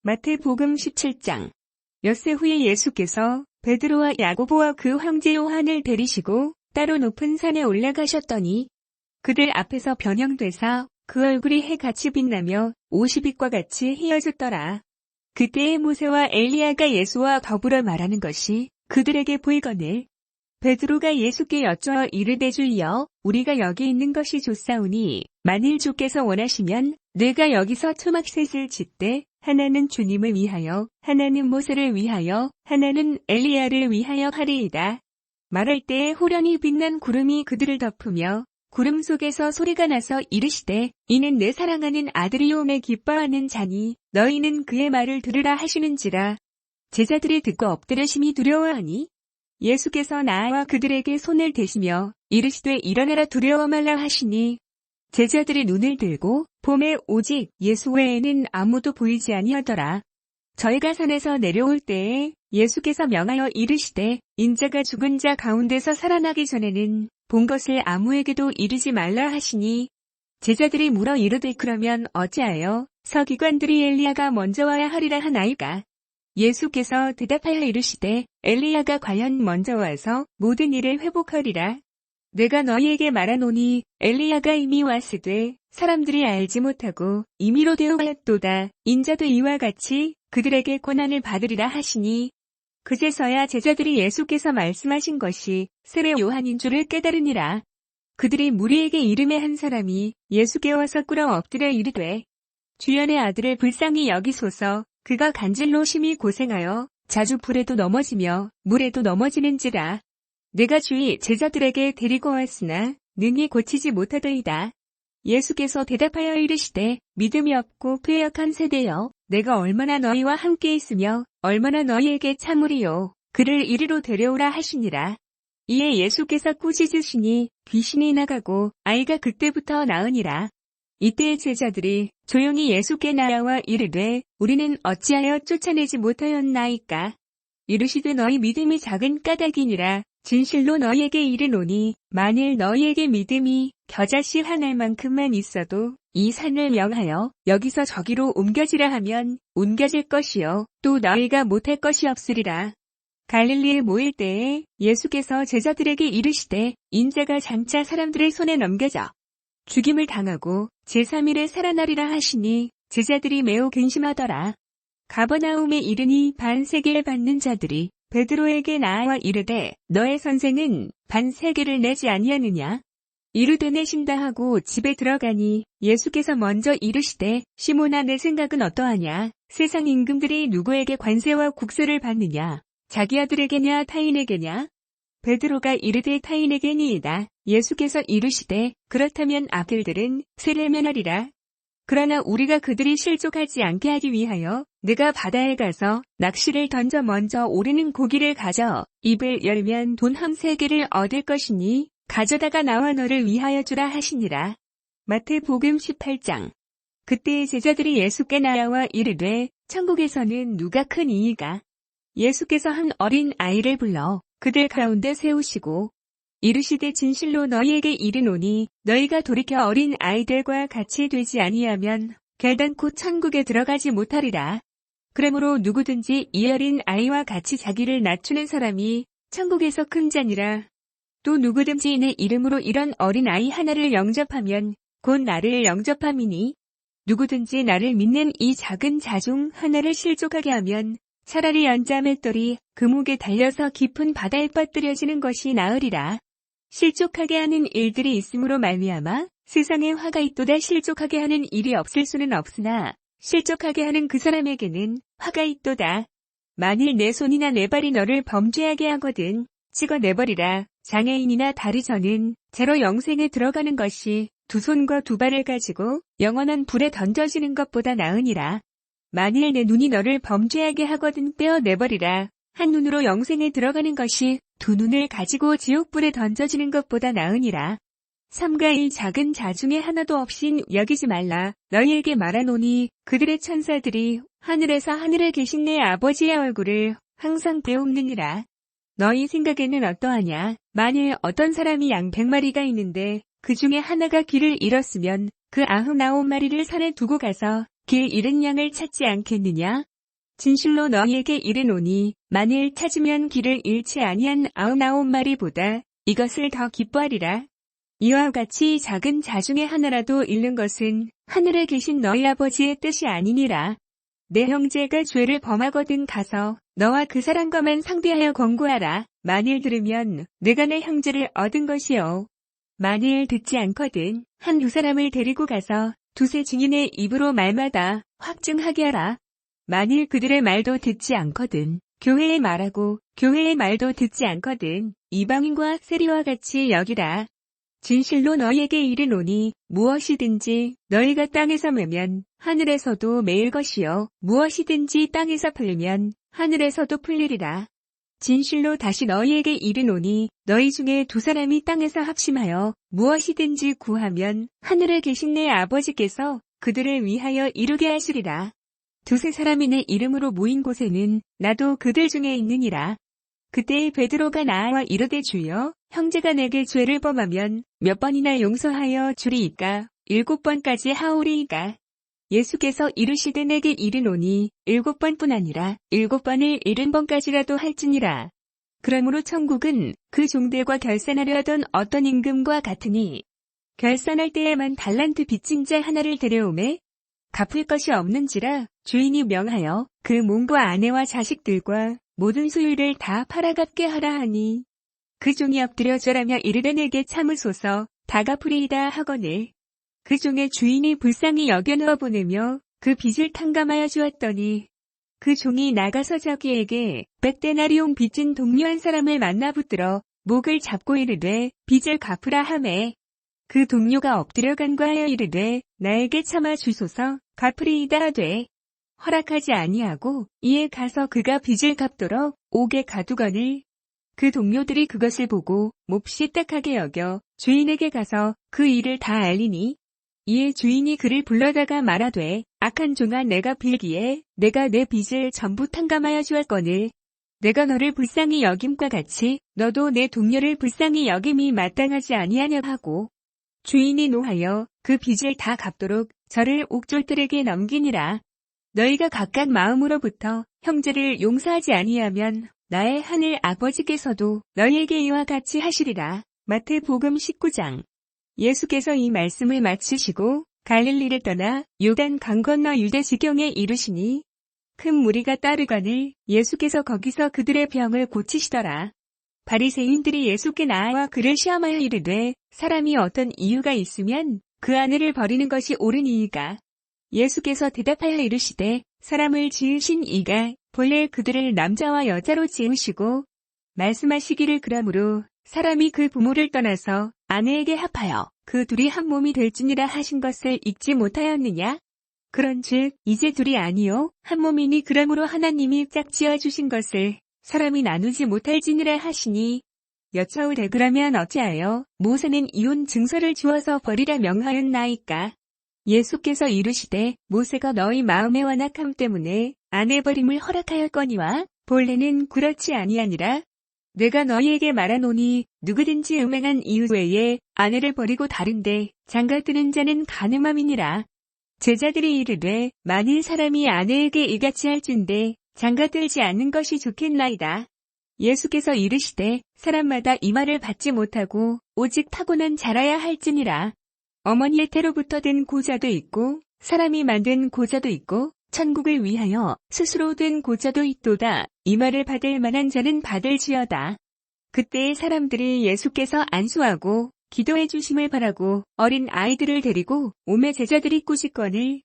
마태복음 17장. 엿새 후에 예수께서 베드로와 야고보와 그 형제 요한을 데리시고 따로 높은 산에 올라가셨더니 그들 앞에서 변형되사 그 얼굴이 해같이 빛나며 옷이 빛과 같이 휘어졌더라. 그때에 모세와 엘리야가 예수와 더불어 말하는 것이 그들에게 보이거늘 베드로가 예수께 여쭈어 이르되 주여, 우리가 여기 있는 것이 좋사오니 만일 주께서 원하시면 내가 여기서 초막셋을 짓되 하나는 주님을 위하여, 하나는 모세를 위하여, 하나는 엘리야를 위하여 하리이다. 말할 때에 호련히 빛난 구름이 그들을 덮으며 구름 속에서 소리가 나서 이르시되 이는 내 사랑하는 아들이요 내 기뻐하는 자니 너희는 그의 말을 들으라 하시는지라. 제자들이 듣고 엎드려 심히 두려워하니 예수께서 나와 그들에게 손을 대시며 이르시되 일어나라 두려워 말라 하시니 제자들이 눈을 들고 봄에 오직 예수 외에는 아무도 보이지 아니하더라. 저희가 산에서 내려올 때에 예수께서 명하여 이르시되 인자가 죽은 자 가운데서 살아나기 전에는 본 것을 아무에게도 이르지 말라 하시니 제자들이 물어 이르되 그러면 어찌하여 서기관들이 엘리야가 먼저 와야 하리라 하나이까? 예수께서 대답하여 이르시되 엘리야가 과연 먼저 와서 모든 일을 회복하리라. 내가 너희에게 말하노니 엘리야가 이미 왔으되 사람들이 알지 못하고 임의로 되어왔도다. 인자도 이와 같이 그들에게 고난을 받으리라 하시니 그제서야 제자들이 예수께서 말씀하신 것이 세례 요한인 줄을 깨달으니라. 그들이 무리에게 이름에 한 사람이 예수께 와서 꿇어 엎드려 이르되 주연의 아들을 불쌍히 여기소서. 그가 간질로 심히 고생하여 자주 불에도 넘어지며 물에도 넘어지는지라. 내가 주의 제자들에게 데리고 왔으나 능히 고치지 못하더이다. 예수께서 대답하여 이르시되 믿음이 없고 패역한 세대여, 내가 얼마나 너희와 함께 있으며 얼마나 너희에게 참으리요. 그를 이리로 데려오라 하시니라. 이에 예수께서 꾸짖으시니 귀신이 나가고 아이가 그때부터 나으니라. 이때 제자들이 조용히 예수께 나아와 이르되 우리는 어찌하여 쫓아내지 못하였나이까? 이르시되 너희 믿음이 작은 까닭이니라. 진실로 너희에게 이르노니 만일 너희에게 믿음이 겨자씨 한 알만큼만 있어도 이 산을 명하여 여기서 저기로 옮겨지라 하면 옮겨질 것이요 또 너희가 못할 것이 없으리라. 갈릴리에 모일 때에 예수께서 제자들에게 이르시되 인자가 장차 사람들의 손에 넘겨져 죽임을 당하고 제3일에 살아나리라 하시니 제자들이 매우 근심하더라. 가버나움에 이르니 반세겔 받는 자들이 베드로에게 나아와 이르되 너의 선생은 반세겔을 내지 아니하느냐? 이르되 내신다 하고 집에 들어가니 예수께서 먼저 이르시되 시몬아 내 생각은 어떠하냐? 세상 임금들이 누구에게 관세와 국세를 받느냐? 자기 아들에게냐 타인에게냐? 베드로가 이르되 타인에게니이다. 예수께서 이르시되 그렇다면 아들들은 세를 면하리라. 그러나 우리가 그들이 실족하지 않게 하기 위하여 네가 바다에 가서 낚시를 던져 먼저 오르는 고기를 가져 입을 열면 돈 한 세개를 얻을 것이니 가져다가 나와 너를 위하여 주라 하시니라. 마태복음 18장. 그때 제자들이 예수께 나아와 이르되 천국에서는 누가 큰 이이가? 예수께서 한 어린 아이를 불러 그들 가운데 세우시고 이르시되 진실로 너희에게 이르노니 너희가 돌이켜 어린 아이들과 같이 되지 아니하면 결단코 천국에 들어가지 못하리라. 그러므로 누구든지 이 어린 아이와 같이 자기를 낮추는 사람이 천국에서 큰 자니라. 또 누구든지 내 이름으로 이런 어린 아이 하나를 영접하면 곧 나를 영접함이니 누구든지 나를 믿는 이 작은 자 중 하나를 실족하게 하면 차라리 연자 맷돌이 그 목에 달려서 깊은 바다에 빠뜨려지는 것이 나으리라. 실족하게 하는 일들이 있음으로 말미암아 세상에 화가 있도다. 실족하게 하는 일이 없을 수는 없으나 실족하게 하는 그 사람에게는 화가 있도다. 만일 내 손이나 내 발이 너를 범죄하게 하거든 찍어내버리라. 장애인이나 다리저는 제로 영생에 들어가는 것이 두 손과 두 발을 가지고 영원한 불에 던져지는 것보다 나으니라. 만일 내 눈이 너를 범죄하게 하거든 빼어내버리라. 한 눈으로 영생에 들어가는 것이 두 눈을 가지고 지옥불에 던져지는 것보다 나으니라. 삼가 이 작은 자 중에 하나도 없인 여기지 말라. 너희에게 말하노니 그들의 천사들이 하늘에서 하늘에 계신 내 아버지의 얼굴을 항상 배움느니라. 너희 생각에는 어떠하냐? 만일 어떤 사람이 양 100마리가 있는데 그 중에 하나가 길을 잃었으면 그 99마리를 산에 두고 가서 길 잃은 양을 찾지 않겠느냐? 진실로 너희에게 이르노니 만일 찾으면 길을 잃지 아니한 99마리보다 이것을 더 기뻐하리라. 이와 같이 작은 자 중에 하나라도 잃는 것은 하늘에 계신 너희 아버지의 뜻이 아니니라. 내 형제가 죄를 범하거든 가서 너와 그 사람과만 상대하여 권고하라. 만일 들으면 내가 내 형제를 얻은 것이요. 만일 듣지 않거든 한두 사람을 데리고 가서 두세 증인의 입으로 말마다 확증하게 하라. 만일 그들의 말도 듣지 않거든 교회의 말하고 교회의 말도 듣지 않거든 이방인과 세리와 같이 여기라. 진실로 너희에게 이르노니 무엇이든지 너희가 땅에서 매면 하늘에서도 매일 것이요 무엇이든지 땅에서 풀면 하늘에서도 풀리리라. 진실로 다시 너희에게 이르노니 너희 중에 두 사람이 땅에서 합심하여 무엇이든지 구하면 하늘에 계신 내 아버지께서 그들을 위하여 이루게 하시리라. 두세 사람이 내 이름으로 모인 곳에는 나도 그들 중에 있느니라. 그때 베드로가 나와 이르되 주여 형제가 내게 죄를 범하면 몇 번이나 용서하여 주리이까 7번까지 하오리이까. 예수께서 이르시되 내게 이르노니 7번뿐 아니라 7번을 70번까지라도 할지니라. 그러므로 천국은 그 종들과 결산하려 하던 어떤 임금과 같으니 결산할 때에만 달란트 빚진 자 하나를 데려오매 갚을 것이 없는지라 주인이 명하여 그 몸과 아내와 자식들과 모든 소유를 다 팔아갚게 하라 하니 그 종이 엎드려 절하며 이르되 내게 참으소서 다 갚으리이다 하거늘 그 종의 주인이 불쌍히 여겨 넣어 보내며 그 빚을 탕감하여 주었더니 그 종이 나가서 자기에게 100데나리온 빚진 동료 한 사람을 만나 붙들어 목을 잡고 이르되 빚을 갚으라 하매 그 동료가 엎드려 간구하여 이르되 나에게 참아 주소서 갚으리이다 하되 허락하지 아니하고 이에 가서 그가 빚을 갚도록 옥에 가두거늘 그 동료들이 그것을 보고 몹시 딱하게 여겨 주인에게 가서 그 일을 다 알리니 이에 주인이 그를 불러다가 말하되 악한 종아 내가 빌기에 내가 내 빚을 전부 탕감하여 주었거늘 내가 너를 불쌍히 여김과 같이 너도 내 동료를 불쌍히 여김이 마땅하지 아니하냐 하고 주인이 노하여 그 빚을 다 갚도록 저를 옥졸들에게 넘기니라. 너희가 각각 마음으로부터 형제를 용서하지 아니하면 나의 하늘 아버지께서도 너희에게 이와 같이 하시리라. 마태복음 19장. 예수께서 이 말씀을 마치시고 갈릴리를 떠나 요단 강 건너 유대 지경에 이르시니 큰 무리가 따르거늘 예수께서 거기서 그들의 병을 고치시더라. 바리새인들이 예수께 나와 그를 시험하여 이르되 사람이 어떤 이유가 있으면 그 아내를 버리는 것이 옳으니이까. 예수께서 대답하여 이르시되 사람을 지으신 이가 본래 그들을 남자와 여자로 지으시고 말씀하시기를 그러므로 사람이 그 부모를 떠나서 아내에게 합하여 그 둘이 한 몸이 될지니라 하신 것을 읽지 못하였느냐? 그런즉 이제 둘이 아니요 한 몸이니 그러므로 하나님이 짝지어 주신 것을 사람이 나누지 못할지니라 하시니 여짜오되 그러면 어찌하여 모세는 이혼 증서를 주어서 버리라 명하였나이까? 예수께서 이르시되 모세가 너희 마음의 완악함 때문에 아내 버림을 허락하였거니와 본래는 그렇지 아니하니라. 내가 너희에게 말하노니 누구든지 음행한 이유 외에 아내를 버리고 다른데 장가드는 자는 간음함이니라. 제자들이 이르되 만일 사람이 아내에게 이같이 할진대 장가들지 않는 것이 좋겠나이다. 예수께서 이르시되 사람마다 이 말을 받지 못하고 오직 타고난 자라야 할지니라. 어머니의 태로부터 된 고자도 있고 사람이 만든 고자도 있고 천국을 위하여 스스로 된 고자도 있도다. 이 말을 받을 만한 자는 받을지어다. 그때의 사람들이 예수께서 안수하고 기도해 주심을 바라고 어린 아이들을 데리고 오매 제자들이 꾸짖거늘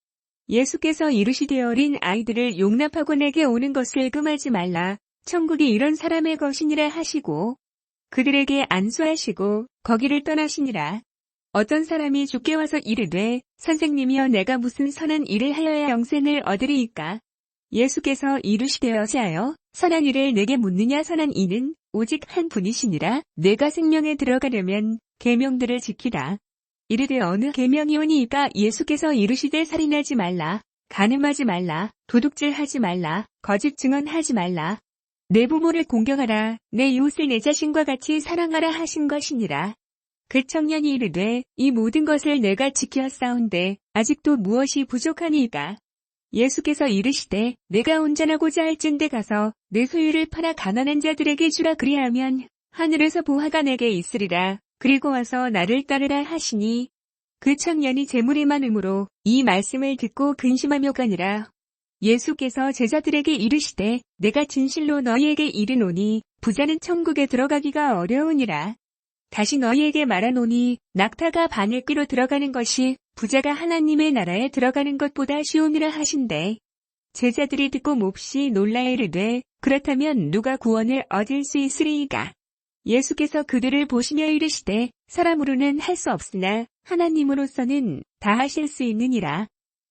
예수께서 이르시되 어린 아이들을 용납하고 내게 오는 것을 금하지 말라. 천국이 이런 사람의 것이니라 하시고 그들에게 안수하시고 거기를 떠나시니라. 어떤 사람이 주께 와서 이르되 선생님이여 내가 무슨 선한 일을 하여야 영생을 얻으리이까? 예수께서 이르시되 어찌하여 선한 일을 내게 묻느냐? 선한 이는 오직 한 분이시니라. 내가 생명에 들어가려면 계명들을 지키라. 이르되 어느 계명이오니이까? 예수께서 이르시되 살인하지 말라, 간음하지 말라, 도둑질하지 말라, 거짓 증언하지 말라, 내 부모를 공경하라, 내 이웃을 내 자신과 같이 사랑하라 하신 것이니라. 그 청년이 이르되 이 모든 것을 내가 지켰사온데 아직도 무엇이 부족하니이까? 예수께서 이르시되 내가 온전하고자 할진대 가서 내 소유를 팔아 가난한 자들에게 주라 그리하면 하늘에서 보화가 내게 있으리라. 그리고 와서 나를 따르라 하시니 그 청년이 재물이 많음으로 이 말씀을 듣고 근심하며 가니라. 예수께서 제자들에게 이르시되 내가 진실로 너희에게 이르노니 부자는 천국에 들어가기가 어려우니라. 다시 너희에게 말하노니 낙타가 바늘귀로 들어가는 것이 부자가 하나님의 나라에 들어가는 것보다 쉬우니라 하신대. 제자들이 듣고 몹시 놀라 이르되 그렇다면 누가 구원을 얻을 수 있으리이까. 예수께서 그들을 보시며 이르시되 사람으로는 할 수 없으나 하나님으로서는 다 하실 수 있느니라.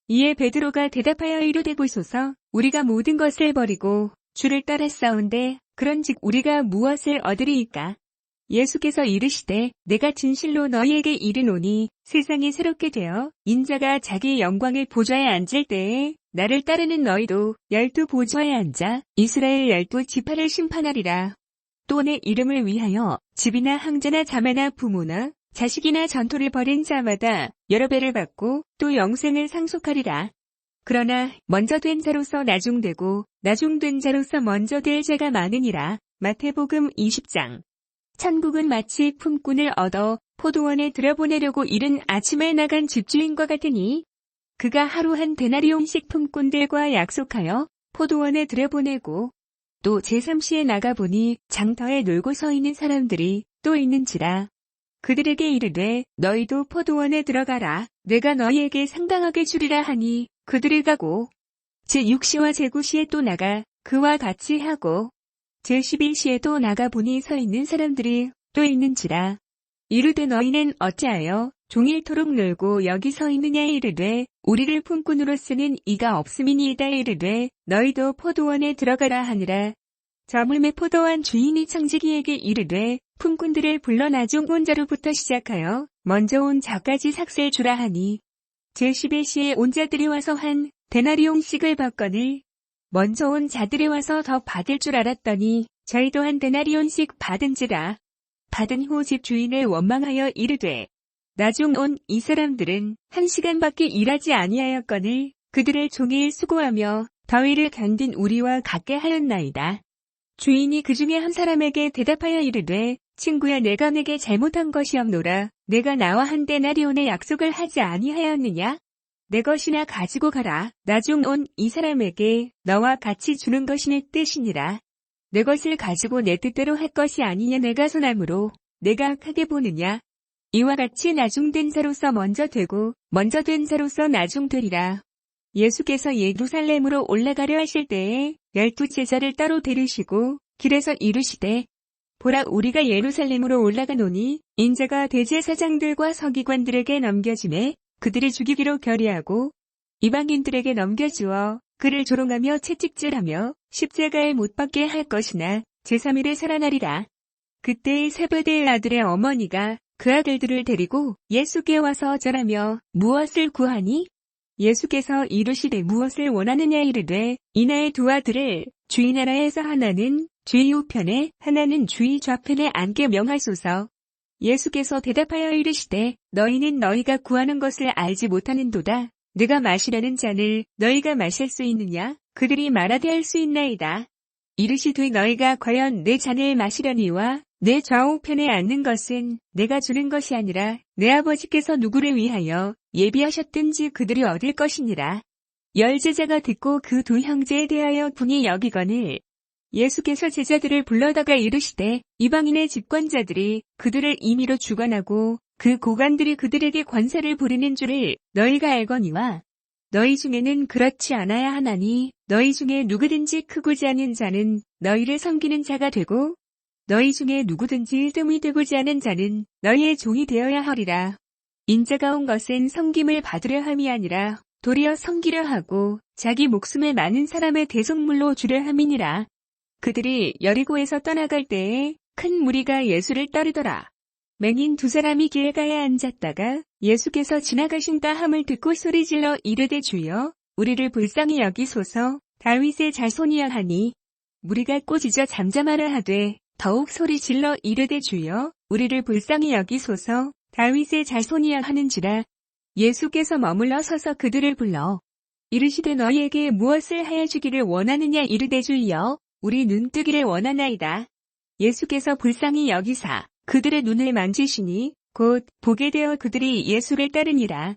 이에 베드로가 대답하여 이르되 보소서 우리가 모든 것을 버리고 주를 따랐사온데 그런즉 우리가 무엇을 얻으리이까. 예수께서 이르시되 내가 진실로 너희에게 이르노니 세상이 새롭게 되어 인자가 자기 영광의 보좌에 앉을 때에 나를 따르는 너희도 12 보좌에 앉아 이스라엘 12 지파를 심판하리라. 또 내 이름을 위하여 집이나 형제나 자매나 부모나 자식이나 전토를 벌인 자마다 여러 배를 받고 또 영생을 상속하리라. 그러나 먼저 된 자로서 나중되고 나중된 자로서 먼저 될 자가 많으니라. 마태복음 20장. 천국은 마치 품꾼을 얻어 포도원에 들여보내려고 이른 아침에 나간 집주인과 같으니 그가 하루 한 데나리온씩 품꾼들과 약속하여 포도원에 들여보내고 또 제3시에 나가보니 장터에 놀고 서 있는 사람들이 또 있는지라. 그들에게 이르되 너희도 포도원에 들어가라. 내가 너희에게 상당하게 주리라 하니 그들이 가고 제6시와 제9시에 또 나가 그와 같이 하고 제11시에도 나가보니 서 있는 사람들이 또 있는지라. 이르되 너희는 어찌하여 종일토록 놀고 여기 서 있느냐 이르되 우리를 품꾼으로 쓰는 이가 없음이니이다 이르되 너희도 포도원에 들어가라 하니라. 저물매 포도원 주인이 청지기에게 이르되 품꾼들을 불러 나중 온 자로부터 시작하여 먼저 온 자까지 삭슬 주라 하니 제11시에 온 자들이 와서 한 데나리온씩을 받거늘 먼저 온 자들이 와서 더 받을 줄 알았더니 저희도 한 데나리온씩 받은지라. 받은 후 집 주인을 원망하여 이르되 나중 온 이 사람들은 1시간밖에 일하지 아니하였거늘 그들을 종일 수고하며 더위를 견딘 우리와 같게 하였나이다. 주인이 그 중에 한 사람에게 대답하여 이르되 친구야 내가 내게 잘못한 것이 없노라. 내가 나와 한 데나리온의 약속을 하지 아니하였느냐? 내 것이나 가지고 가라. 나중 온 이 사람에게 너와 같이 주는 것이 내 뜻이니라. 내 것을 가지고 내 뜻대로 할 것이 아니냐 내가 선함으로 내가 악하게 보느냐. 이와 같이 나중된 자로서 먼저 되고 먼저 된 자로서 나중되리라. 예수께서 예루살렘으로 올라가려 하실 때에 12 제자를 따로 데리시고 길에서 이르시되 보라 우리가 예루살렘으로 올라가노니 인자가 대제사장들과 서기관들에게 넘겨지매 그들이 죽이기로 결의하고 이방인들에게 넘겨주어 그를 조롱하며 채찍질하며 십자가에 못 박게 할 것이나 제3일에 살아나리라. 그때 세베대의 아들의 어머니가 그 아들들을 데리고 예수께 와서 절하며 무엇을 구하니? 예수께서 이르시되 무엇을 원하느냐 이르되 이 나의 두 아들을 주의 나라에서 하나는 주의 우편에 하나는 주의 좌편에 앉게 명하소서. 예수께서 대답하여 이르시되 너희는 너희가 구하는 것을 알지 못하는도다. 네가 마시려는 잔을 너희가 마실 수 있느냐? 그들이 말하되 할 수 있나이다. 이르시되 너희가 과연 내 잔을 마시려니와 내 좌우편에 앉는 것은 내가 주는 것이 아니라 내 아버지께서 누구를 위하여 예비하셨든지 그들이 얻을 것이니라. 열제자가 듣고 그 두 형제에 대하여 분이 여기거늘 예수께서 제자들을 불러다가 이르시되 이방인의 집권자들이 그들을 임의로 주관하고 그 고관들이 그들에게 권세를 부리는 줄을 너희가 알거니와 너희 중에는 그렇지 않아야 하나니 너희 중에 누구든지 크고자 하는 자는 너희를 섬기는 자가 되고 너희 중에 누구든지 뜸이 되고자 하는 자는 너희의 종이 되어야 하리라. 인자가 온 것은 섬김을 받으려 함이 아니라 도리어 섬기려 하고 자기 목숨을 많은 사람의 대속물로 주려 함이니라. 그들이 여리고에서 떠나갈 때에 큰 무리가 예수를 따르더라. 맹인 두 사람이 길가에 앉았다가 예수께서 지나가신다 함을 듣고 소리질러 이르되 주여 우리를 불쌍히 여기소서. 다윗의 자손이여 하니 무리가 꾸짖어 잠잠하라 하되 더욱 소리질러 이르되 주여 우리를 불쌍히 여기소서. 다윗의 자손이여 하는지라. 예수께서 머물러 서서 그들을 불러 이르시되 너희에게 무엇을 하여 주기를 원하느냐 이르되 주여 우리 눈뜨기를 원하나이다. 예수께서 불쌍히 여기사 그들의 눈을 만지시니 곧 보게 되어 그들이 예수를 따르니라.